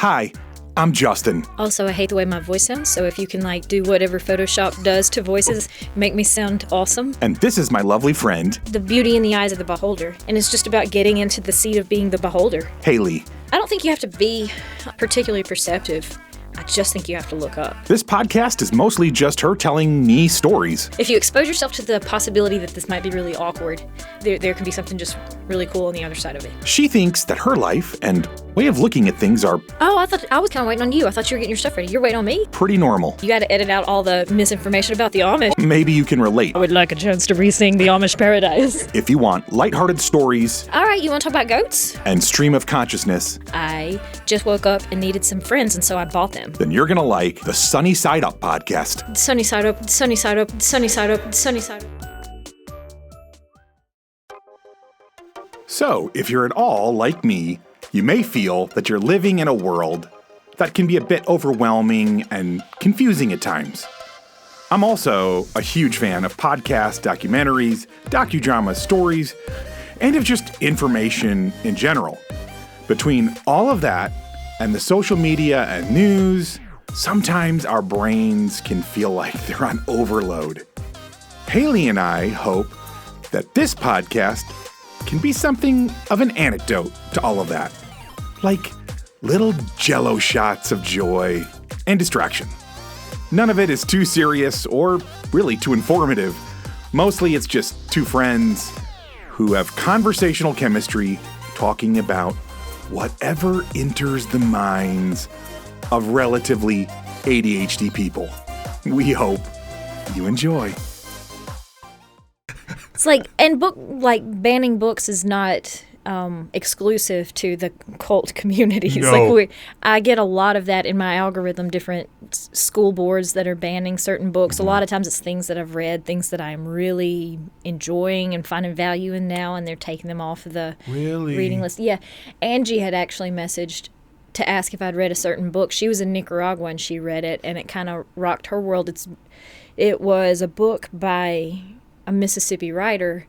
Hi, I'm Justin. Also, I hate the way my voice sounds, so if you can do whatever Photoshop does to voices, make me sound awesome. And this is my lovely friend, The beauty in the eyes of the beholder, and it's just about getting into the seat of being the beholder. Hayley. I don't think you have to be particularly perceptive. I just think you have to look up. This podcast is mostly just her telling me stories. If you expose yourself to the possibility that this might be really awkward, there can be something just really cool on the other side of it. She thinks that her life and way of looking at things are Oh, I was kind of waiting on you. I thought you were getting your stuff ready. You're waiting on me? pretty normal. You got to edit out all the misinformation about the Amish. Maybe you can relate. I would like a chance to re-sing the Amish Paradise. If you want lighthearted stories All right, you want to talk about goats? and stream of consciousness, I just woke up and needed some friends, and so I bought them. then you're going to like the Sunny Side Up podcast. Sunny side up, sunny side up, sunny side up, sunny side up. So, if you're at all like me, you may feel that you're living in a world that can be a bit overwhelming and confusing at times. I'm also a huge fan of podcasts, documentaries, docudramas, stories, and of just information in general. Between all of that and the social media and news, sometimes our brains can feel like they're on overload. Hayley and I hope that this podcast can be something of an antidote to all of that. Like little jello shots of joy and distraction. None of it is too serious or really too informative. Mostly it's just two friends who have conversational chemistry talking about whatever enters the minds of relatively ADHD people. We hope you enjoy. It's banning books is not exclusive to the cult communities. No. I get a lot of that in my algorithm, different school boards that are banning certain books. A lot of times it's things that I've read, things that I'm really enjoying and finding value in now, and they're taking them off of the reading list. Yeah. Angie had actually messaged to ask if I'd read a certain book. She was in Nicaragua and she read it, and it kind of rocked her world. It was a book by a Mississippi writer,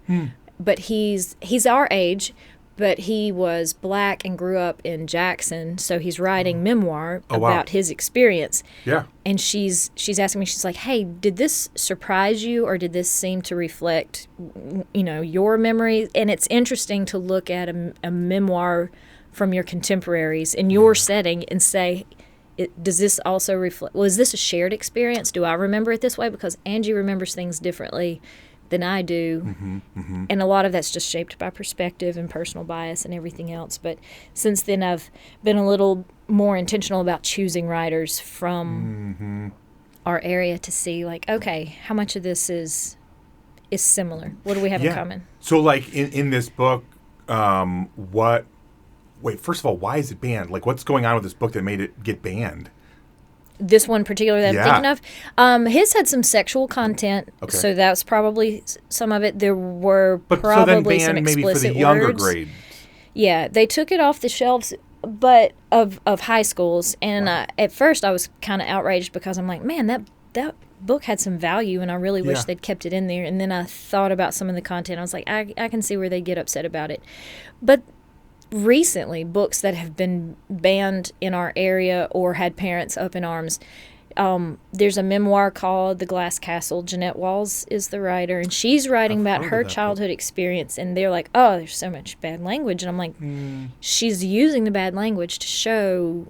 but he's our age, but he was black and grew up in Jackson, so he's writing memoir about his experience. Yeah. And she's asking me, she's like, hey, did this surprise you, or did this seem to reflect, your memories? And it's interesting to look at a memoir from your contemporaries in your setting and say, does this also reflect, is this a shared experience? Do I remember it this way? Because Angie remembers things differently than I do. And a lot of that's just shaped by perspective and personal bias and everything else. But since then, I've been a little more intentional about choosing writers from our area to see, okay, how much of this is similar? What do we have in common? So, in this book, first of all, why is it banned? What's going on with this book that made it get banned? This one particular that I'm thinking of, his had some sexual content, so that's probably some of it. There were probably some explicit maybe for the younger words. grades. Yeah, they took it off the shelves, but of high schools. And at first, I was kind of outraged because I'm like, man, that book had some value, and I really wish they'd kept it in there. And then I thought about some of the content. I was like, I can see where they get upset about it, but recently, books that have been banned in our area or had parents up in arms. There's a memoir called The Glass Castle. Jeanette Walls is the writer, and she's writing about her childhood experience, and they're like, oh, there's so much bad language. And I'm like, she's using the bad language to show,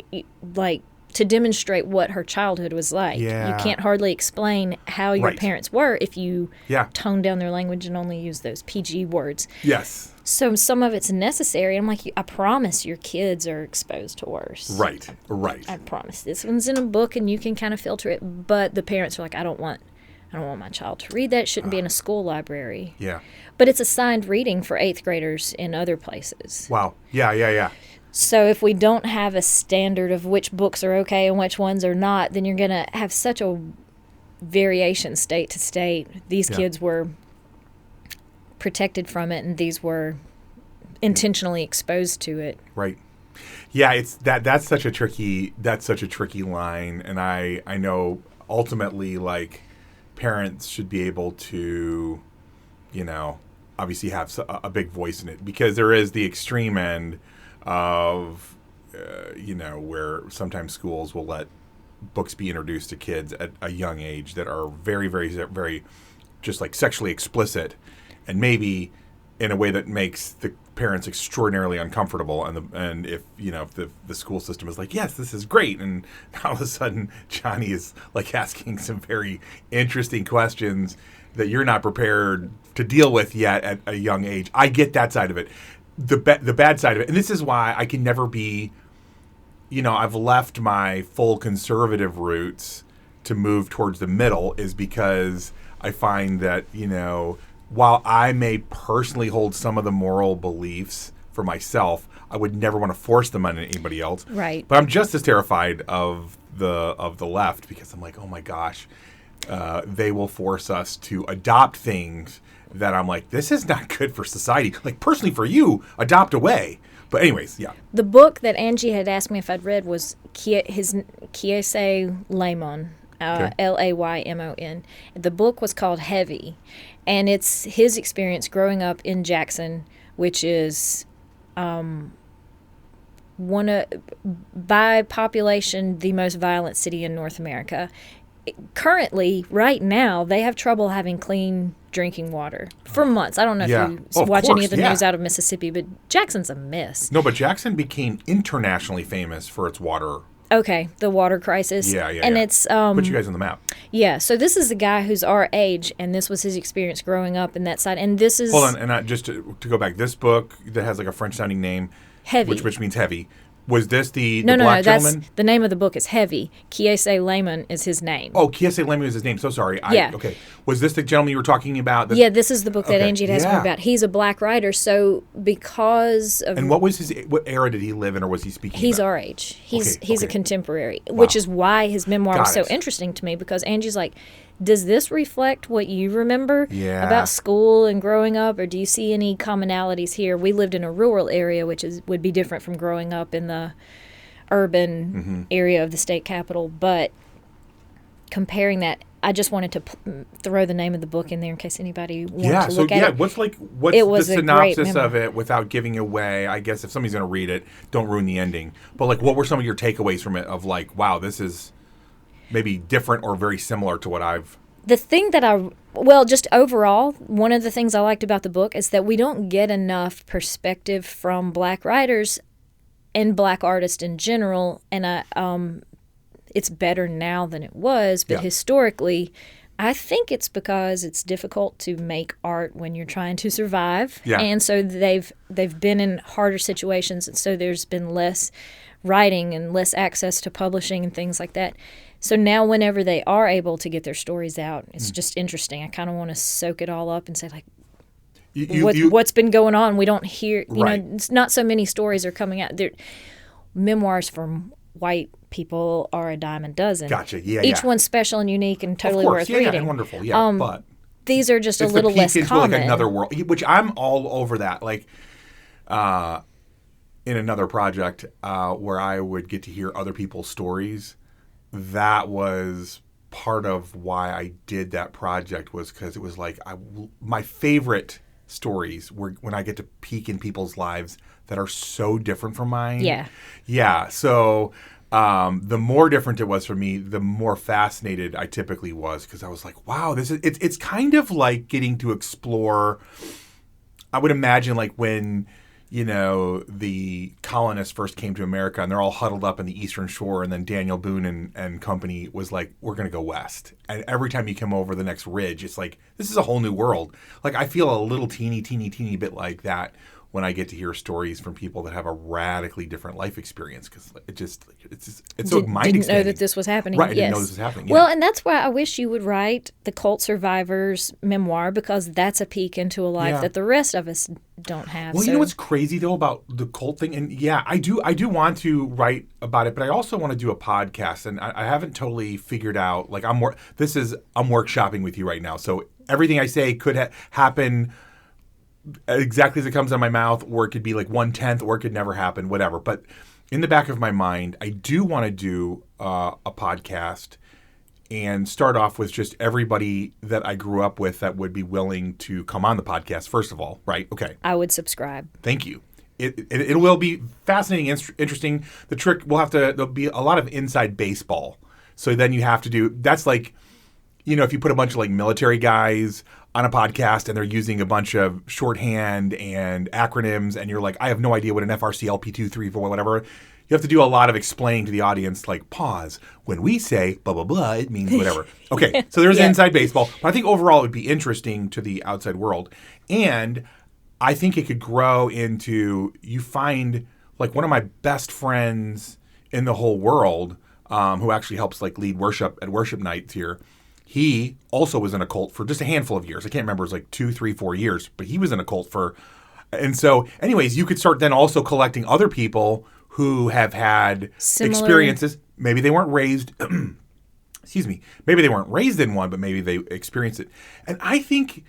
to demonstrate what her childhood was like. Yeah. You can't hardly explain how your parents were if you tone down their language and only use those PG words. Yes. So some of it's necessary. I'm like, I promise your kids are exposed to worse. Right. I promise. This one's in a book and you can kind of filter it. But the parents are like, I don't want my child to read that. It shouldn't be in a school library. Yeah. But it's assigned reading for 8th graders in other places. Wow. Yeah. So if we don't have a standard of which books are okay and which ones are not, then you're going to have such a variation state to state. These kids were protected from it, and these were intentionally exposed to it. Right. Yeah, it's that's such a tricky line, and I know ultimately parents should be able to, obviously have a big voice in it, because there is the extreme end of where sometimes schools will let books be introduced to kids at a young age that are very, very, very just like sexually explicit, and maybe in a way that makes the parents extraordinarily uncomfortable. And if the school system is like, yes, this is great, and all of a sudden Johnny is like asking some very interesting questions that you're not prepared to deal with yet at a young age. I get that side of it. The bad side of it, and this is why I can never be, I've left my full conservative roots to move towards the middle, is because I find that, while I may personally hold some of the moral beliefs for myself, I would never want to force them on anybody else. Right. But I'm just as terrified of the left, because I'm like, oh my gosh, they will force us to adopt things that I'm like, this is not good for society. Like, personally for you, adopt away. But anyways, yeah. The book that Angie had asked me if I'd read was Kiese Laymon, Laymon. The book was called Heavy, and it's his experience growing up in Jackson, which is by population the most violent city in North America. Currently, right now, they have trouble having clean drinking water for months. I don't know if you watch any of the news out of Mississippi, but Jackson's a mess. No, but Jackson became internationally famous for its water. Okay, the water crisis. Yeah. And it's put you guys on the map. Yeah, so this is a guy who's our age, and this was his experience growing up in that side. And this is hold on, and just to go back, this book that has like a French sounding name, Heavy, which means heavy. Was this the no, black that's gentleman? The name of the book is Heavy. Kiese Laymon is his name. Oh, Kiese Laymon is his name. So sorry. Okay. Was this the gentleman you were talking about? Yeah, this is the book that Angie had asked me about. He's a black writer, so because of... And what era did he live in, or was he speaking He's about? Our age. He's a contemporary, Wow. which is why his memoir was so interesting to me, because Angie's like, does this reflect what you remember about school and growing up, or do you see any commonalities here? We lived in a rural area, which would be different from growing up in the urban area of the state capital, but comparing that, I just wanted to throw the name of the book in there in case anybody wanted to look at it. What's the synopsis of it without giving away? I guess if somebody's going to read it, don't ruin the ending. But like, what were some of your takeaways from it? Of like, wow, this is maybe different or very similar to what I've. The thing that just overall, one of the things I liked about the book is that we don't get enough perspective from black writers and black artists in general, and it's better now than it was, but historically, I think it's because it's difficult to make art when you're trying to survive, and so they've been in harder situations, and so there's been less writing and less access to publishing and things like that. So now whenever they are able to get their stories out, it's just interesting. I kind of want to soak it all up and say, like, what's been going on? We don't hear, it's not so many stories are coming out. Memoirs from white people are a dime a dozen. Gotcha. Yeah. Each one's special and unique and totally worth reading. Yeah, and wonderful. Yeah, but these are just a little less common. Like another world, which I'm all over that. Like, in another project where I would get to hear other people's stories, that was part of why I did that project, was because it was like my favorite stories were when I get to peek in people's lives that are so different from mine. Yeah. So the more different it was for me, the more fascinated I typically was, because I was like, wow, it's kind of like getting to explore. I would imagine like when the colonists first came to America and they're all huddled up in the Eastern Shore, and then Daniel Boone and company was like, we're going to go west. And every time you come over the next ridge, it's like, this is a whole new world. Like, I feel a little teeny bit like that when I get to hear stories from people that have a radically different life experience, because it's so mind-expanding. Didn't know that this was happening. Right, I didn't know this was happening. Yeah. Well, and that's why I wish you would write the cult survivor's memoir, because that's a peek into a life that the rest of us don't have. Well, you know what's crazy though about the cult thing, and I do want to write about it, but I also want to do a podcast, and I haven't totally figured out. Like, I'm workshopping with you right now, so everything I say could happen exactly as it comes out of my mouth, or it could be like 1/10, or it could never happen, whatever. But in the back of my mind, I do want to do a podcast and start off with just everybody that I grew up with that would be willing to come on the podcast, first of all, right? Okay. I would subscribe. Thank you. it will be fascinating, interesting. The trick there'll be a lot of inside baseball. So then you have to do that's like, if you put a bunch of like military guys on a podcast and they're using a bunch of shorthand and acronyms, and you're like, I have no idea what an FRC LP2, 3, 4, whatever. You have to do a lot of explaining to the audience, like, pause. When we say blah, blah, blah, it means whatever. Okay, so there's inside baseball. But I think overall it would be interesting to the outside world. And I think it could grow into, you find, like, one of my best friends in the whole world, who actually helps, like, lead worship at worship nights here. He also was in a cult for just a handful of years. I can't remember. It was like 2, 3, 4 years. But he was in a cult for... And so, anyways, you could start then also collecting other people who have had experiences. Maybe they weren't raised, excuse me, maybe they weren't raised in one, but maybe they experienced it. And I think,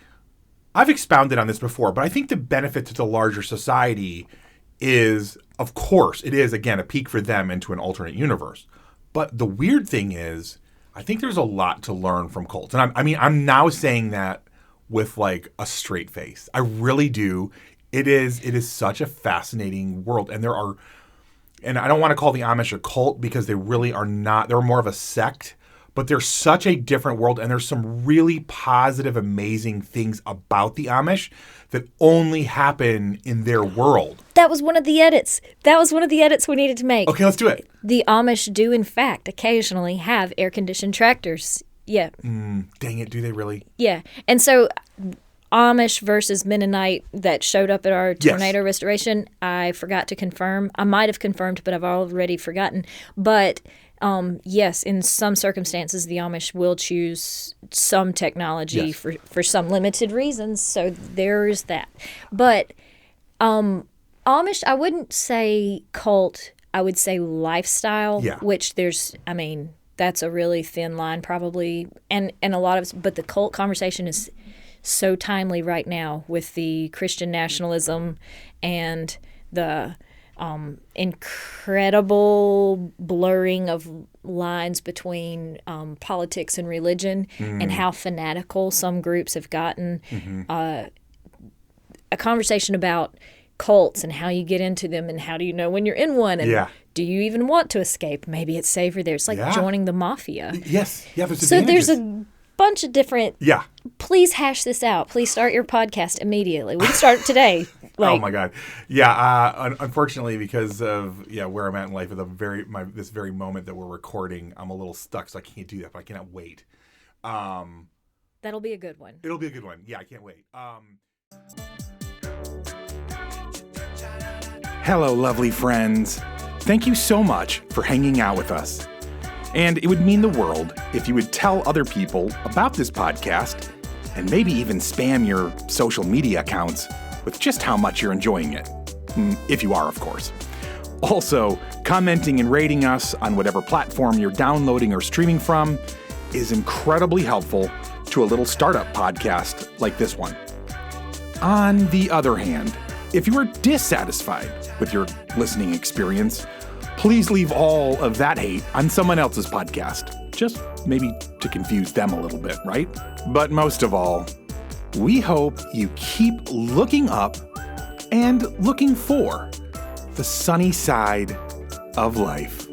I've expounded on this before, but I think the benefit to the larger society is, of course, it is, again, a peek for them into an alternate universe. But the weird thing is, I think there's a lot to learn from cults. And I'm now saying that with like a straight face. I really do. It is such a fascinating world. And I don't want to call the Amish a cult because they really are not. They're more of a sect, but they're such a different world. And there's some really positive, amazing things about the Amish that only happen in their world. That was one of the edits. We needed to make. Okay, let's do it. The Amish do, in fact, occasionally have air-conditioned tractors. Yeah. Dang it, do they really? Yeah. And so... Amish versus Mennonite that showed up at our tornado restoration, I forgot to confirm. I might have confirmed, but I've already forgotten. But yes, in some circumstances, the Amish will choose some technology for some limited reasons. So there's that. But Amish, I wouldn't say cult. I would say lifestyle, which that's a really thin line probably. And a lot of, but the cult conversation is so timely right now with the Christian nationalism and the incredible blurring of lines between politics and religion and how fanatical some groups have gotten. A conversation about cults and how you get into them and how do you know when you're in one and do you even want to escape? Maybe it's safer there. It's like joining the mafia. Yes. Yeah, there's so there's a bunch of different... Yeah. Please hash this out. Please start your podcast immediately. We can start it today. Oh my God. Yeah. Unfortunately, because of where I'm at in life at this very moment that we're recording, I'm a little stuck, so I can't do that. But I cannot wait. That'll be a good one. It'll be a good one. Yeah, I can't wait. Hello, lovely friends. Thank you so much for hanging out with us. And it would mean the world if you would tell other people about this podcast and maybe even spam your social media accounts with just how much you're enjoying it. If you are, of course. Also, commenting and rating us on whatever platform you're downloading or streaming from is incredibly helpful to a little startup podcast like this one. On the other hand, if you are dissatisfied with your listening experience, please leave all of that hate on someone else's podcast. Just maybe to confuse them a little bit, right? But most of all, we hope you keep looking up and looking for the sunny side of life.